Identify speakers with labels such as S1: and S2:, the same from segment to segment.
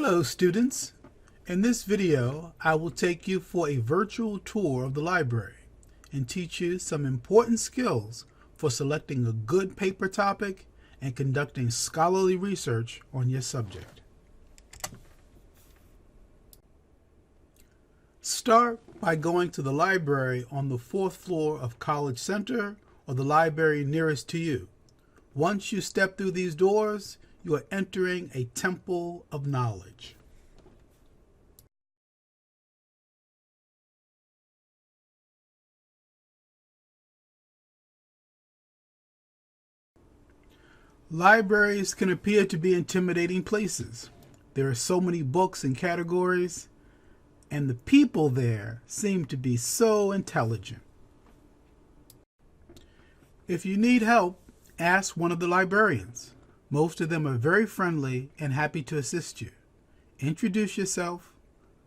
S1: Hello students. In this video, I will take you for a virtual tour of the library and teach you some important skills for selecting a good paper topic and conducting scholarly research on your subject. Start by going to the library on the 4th floor of College Center or the library nearest to you. Once you step through these doors, you are entering a temple of knowledge. Libraries can appear to be intimidating places. There are so many books and categories, and the people there seem to be so intelligent. If you need help, ask one of the librarians. Most of them are very friendly and happy to assist you. Introduce yourself,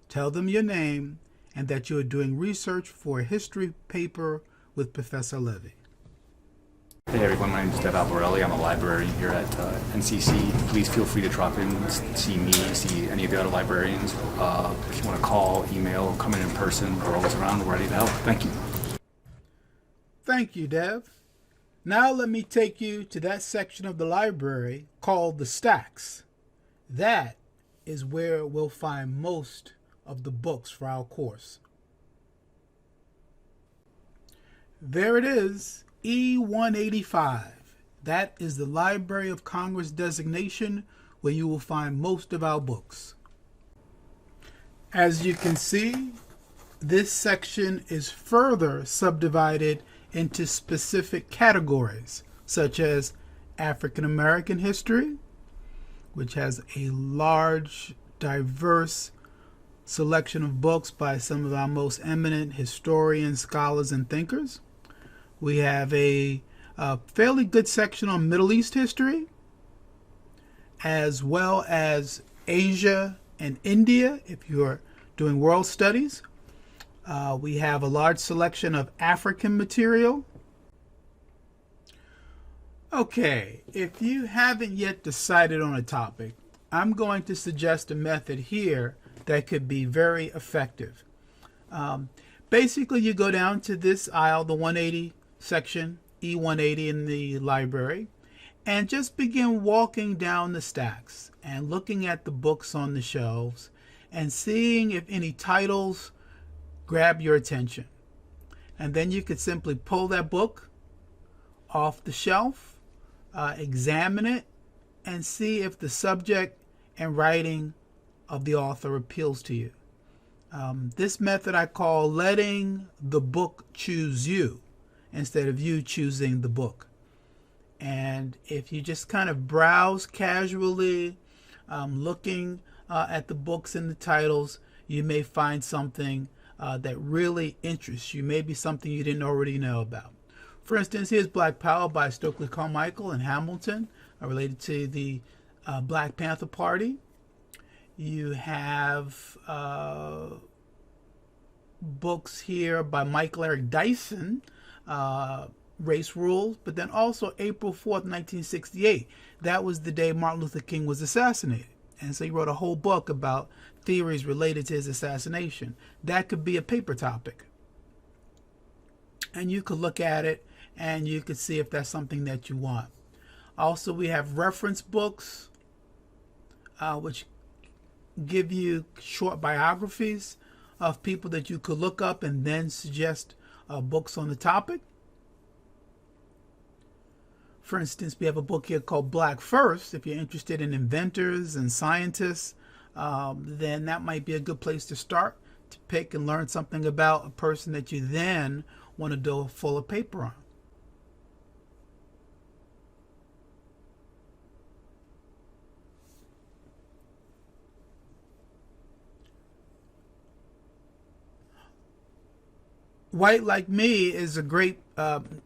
S1: tell them your name, and that you are doing research for a history paper with Professor Levy.
S2: Hey everyone, my name is Dev Alvarelli. I'm a librarian here at NCC. Please feel free to drop in, see me, see any of the other librarians. If you want to call, email, come in person, we're always around, we're ready to help. Thank you.
S1: Thank you, Dev. Now let me take you to that section of the library called the stacks. That is where we'll find most of the books for our course. There it is, E185. That is the Library of Congress designation where you will find most of our books. As you can see, this section is further subdivided into specific categories, such as African American history, which has a large, diverse selection of books by some of our most eminent historians, scholars, and thinkers. We have a fairly good section on Middle East history, as well as Asia and India, if you're doing world studies. We have a large selection of African material. Okay, if you haven't yet decided on a topic, I'm going to suggest a method here that could be very effective. Basically, you go down to this aisle, the 180 section, E180 in the library, and just begin walking down the stacks and looking at the books on the shelves and seeing if any titles grab your attention. And then you could simply pull that book off the shelf, examine it, and see if the subject and writing of the author appeals to you. This method I call letting the book choose you instead of you choosing the book. And if you just kind of browse casually, looking at the books and the titles, you may find something that really interests you, maybe something you didn't already know about. For instance, here's Black Power by Stokely Carmichael and Hamilton, related to the Black Panther Party. You have books here by Michael Eric Dyson, Race Rules, but then also April 4th, 1968. That was the day Martin Luther King was assassinated. And so he wrote a whole book about theories related to his assassination. That could be a paper topic. And you could look at it and you could see if that's something that you want. Also, we have reference books, which give you short biographies of people that you could look up and then suggest books on the topic. For instance, we have a book here called Black First. If you're interested in inventors and scientists, then that might be a good place to start to pick and learn something about a person that you then want to do a fuller paper on. White Like Me is a great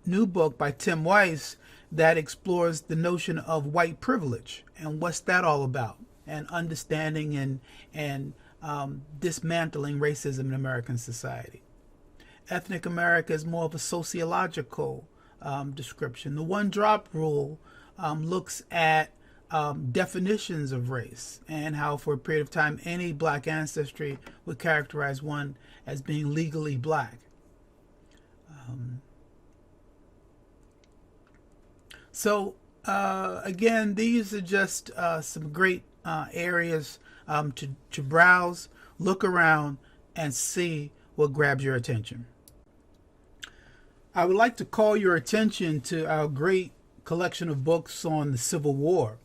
S1: new book by Tim Weiss that explores the notion of white privilege and what's that all about, and understanding and dismantling racism in American society. Ethnic America is more of a sociological description. The one drop rule looks at definitions of race and how for a period of time any black ancestry would characterize one as being legally black. Again, these are just some great areas to browse, look around, and see what grabs your attention. I would like to call your attention to our great collection of books on the Civil War.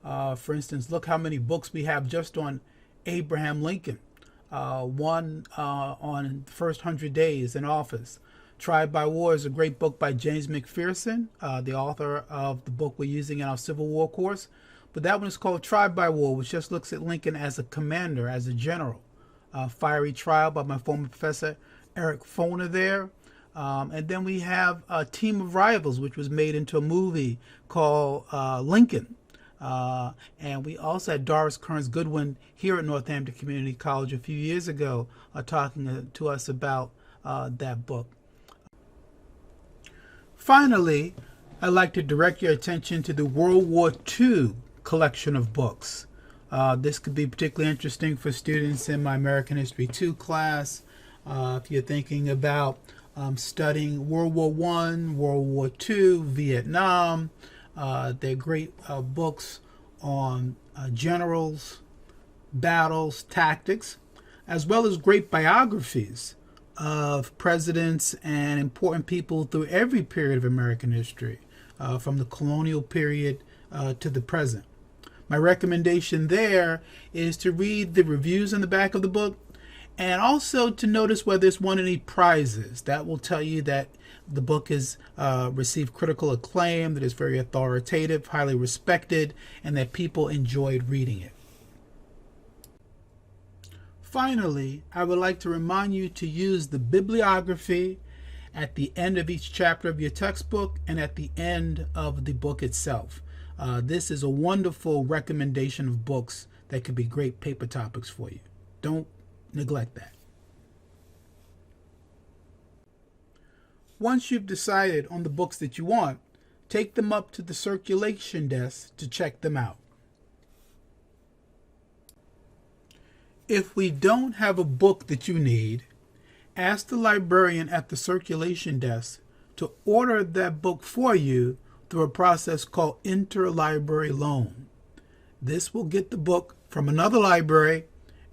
S1: For instance, look how many books we have just on Abraham Lincoln. One on the first 100 days in office. Tried by War is a great book by James McPherson, the author of the book we're using in our Civil War course. But that one is called Tried by War, which just looks at Lincoln as a commander, as a general. Fiery Trial by my former professor, Eric Foner there. And then we have a Team of Rivals, which was made into a movie called Lincoln. And we also had Doris Kearns Goodwin here at Northampton Community College a few years ago talking to us about that book. Finally, I'd like to direct your attention to the World War II collection of books. This could be particularly interesting for students in my American History 2 class. If you're thinking about studying World War I, World War II, Vietnam, they're great books on generals, battles, tactics, as well as great biographies of presidents and important people through every period of American history, from the colonial period to the present. My recommendation there is to read the reviews in the back of the book and also to notice whether it's won any prizes. That will tell you that the book has received critical acclaim, that it's very authoritative, highly respected, and that people enjoyed reading it. Finally, I would like to remind you to use the bibliography at the end of each chapter of your textbook and at the end of the book itself. This is a wonderful recommendation of books that could be great paper topics for you. Don't neglect that. Once you've decided on the books that you want, take them up to the circulation desk to check them out. If we don't have a book that you need, ask the librarian at the circulation desk to order that book for you through a process called interlibrary loan. This will get the book from another library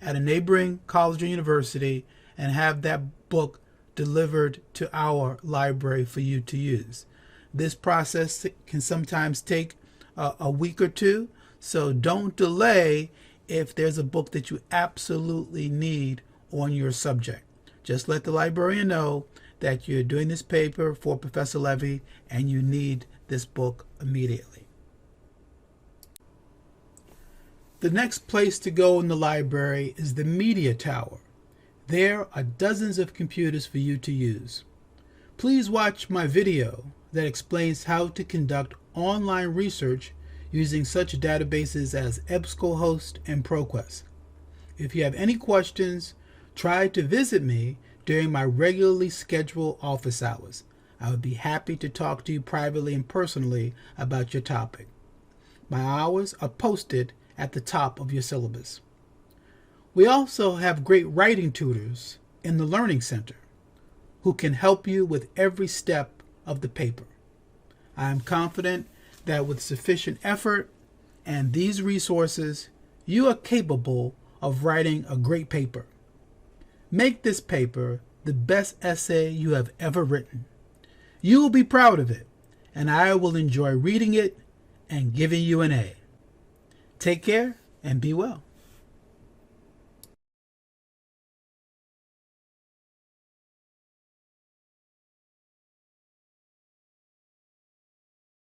S1: at a neighboring college or university and have that book delivered to our library for you to use. This process can sometimes take a week or two, so don't delay if there's a book that you absolutely need on your subject. Just let the librarian know that you're doing this paper for Professor Levy and you need this book immediately. The next place to go in the library is the Media Tower. There are dozens of computers for you to use. Please watch my video that explains how to conduct online research using such databases as EBSCOhost and ProQuest. If you have any questions, try to visit me during my regularly scheduled office hours. I would be happy to talk to you privately and personally about your topic. My hours are posted at the top of your syllabus. We also have great writing tutors in the Learning Center who can help you with every step of the paper. I am confident that with sufficient effort and these resources, you are capable of writing a great paper. Make this paper the best essay you have ever written. You will be proud of it, and I will enjoy reading it and giving you an A. Take care and be well.